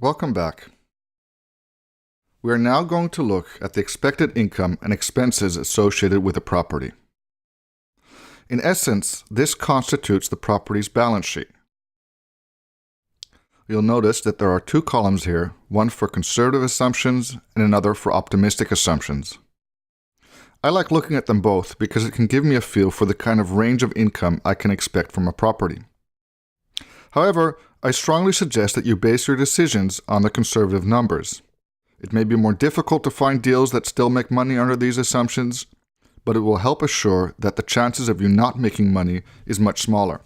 Welcome back. We are now going to look at the expected income and expenses associated with a property. In essence, this constitutes the property's balance sheet. You'll notice that there are two columns here, one for conservative assumptions and another for optimistic assumptions. I like looking at them both because it can give me a feel for the kind of range of income I can expect from a property. However, I strongly suggest that you base your decisions on the conservative numbers. It may be more difficult to find deals that still make money under these assumptions, but it will help assure that the chances of you not making money is much smaller.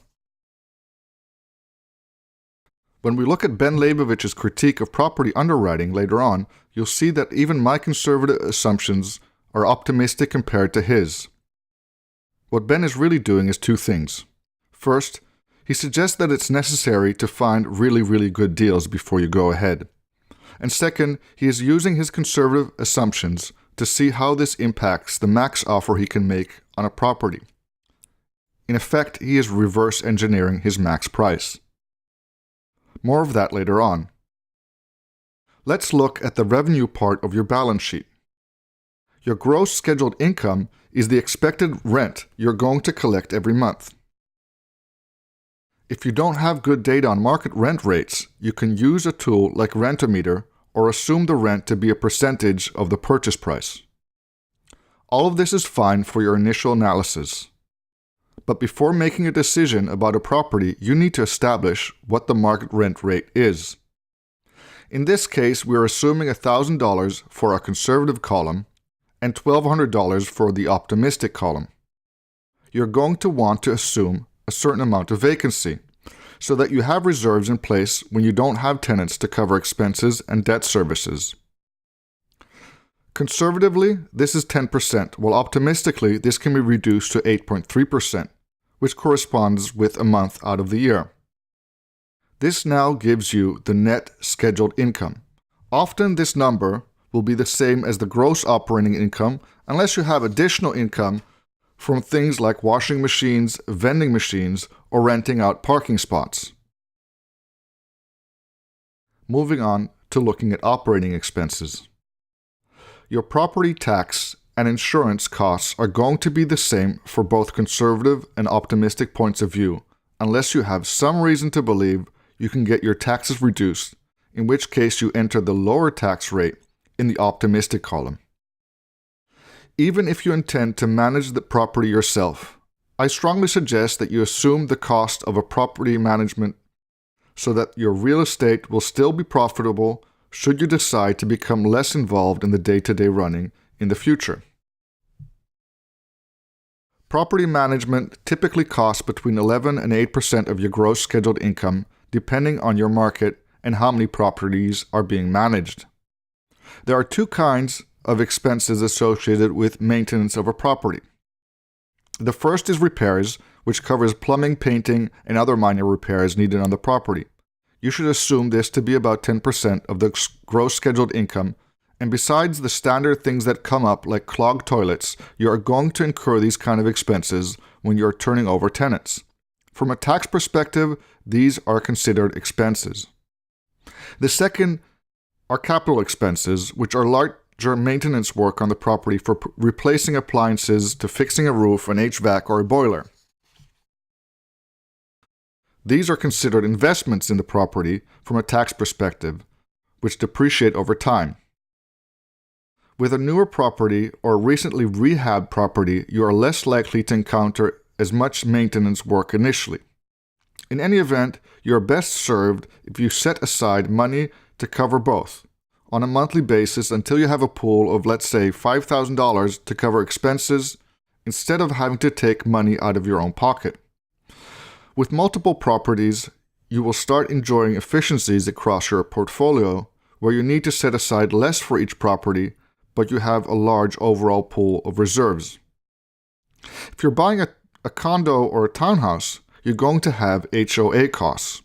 When we look at Ben Leibovich's critique of property underwriting later on, you'll see that even my conservative assumptions are optimistic compared to his. What Ben is really doing is two things. First, he suggests that it's necessary to find really good deals before you go ahead. And second, he is using his conservative assumptions to see how this impacts the max offer he can make on a property. In effect, he is reverse engineering his max price. More of that later on. Let's look at the revenue part of your balance sheet. Your gross scheduled income is the expected rent you're going to collect every month. If you don't have good data on market rent rates, you can use a tool like Rentometer or assume the rent to be a percentage of the purchase price. All of this is fine for your initial analysis. But before making a decision about a property, you need to establish what the market rent rate is. In this case, we are assuming $1,000 for our conservative column and $1,200 for the optimistic column. You're going to want to assume a certain amount of vacancy, so that you have reserves in place when you don't have tenants to cover expenses and debt services. Conservatively, this is 10%, while optimistically, this can be reduced to 8.3%, which corresponds with a month out of the year. This now gives you the net scheduled income. Often this number will be the same as the gross operating income unless you have additional income from things like washing machines, vending machines, or renting out parking spots. Moving on to looking at operating expenses. Your property tax and insurance costs are going to be the same for both conservative and optimistic points of view, unless you have some reason to believe you can get your taxes reduced, in which case you enter the lower tax rate in the optimistic column. Even if you intend to manage the property yourself, I strongly suggest that you assume the cost of a property management so that your real estate will still be profitable should you decide to become less involved in the day-to-day running in the future. Property management typically costs between 11 and 8% of your gross scheduled income, depending on your market and how many properties are being managed. There are two kinds of expenses associated with maintenance of a property. The first is repairs, which covers plumbing, painting, and other minor repairs needed on the property. You should assume this to be about 10% of the gross scheduled income, and besides the standard things that come up like clogged toilets, you are going to incur these kind of expenses when you are turning over tenants. From a tax perspective, these are considered expenses. The second are capital expenses, which are larger maintenance work on the property for replacing appliances to fixing a roof, an HVAC, or a boiler. These are considered investments in the property from a tax perspective, which depreciate over time. With a newer property or recently rehabbed property, you are less likely to encounter as much maintenance work initially. In any event, you are best served if you set aside money to cover both on a monthly basis until you have a pool of, let's say, $5,000 to cover expenses instead of having to take money out of your own pocket. With multiple properties, you will start enjoying efficiencies across your portfolio where you need to set aside less for each property, but you have a large overall pool of reserves. If you're buying a condo or a townhouse, you're going to have HOA costs.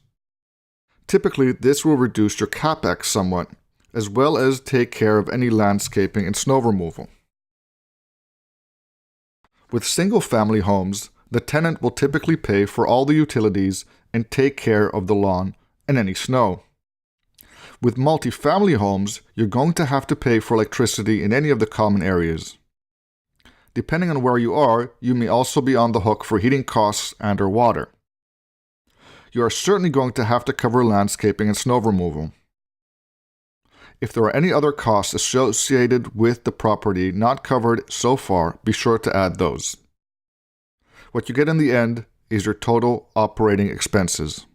Typically, this will reduce your CapEx somewhat, as well as take care of any landscaping and snow removal. With single-family homes, the tenant will typically pay for all the utilities and take care of the lawn and any snow. With multifamily homes, you're going to have to pay for electricity in any of the common areas. Depending on where you are, you may also be on the hook for heating costs and/or water. You are certainly going to have to cover landscaping and snow removal. If there are any other costs associated with the property not covered so far, be sure to add those. What you get in the end is your total operating expenses.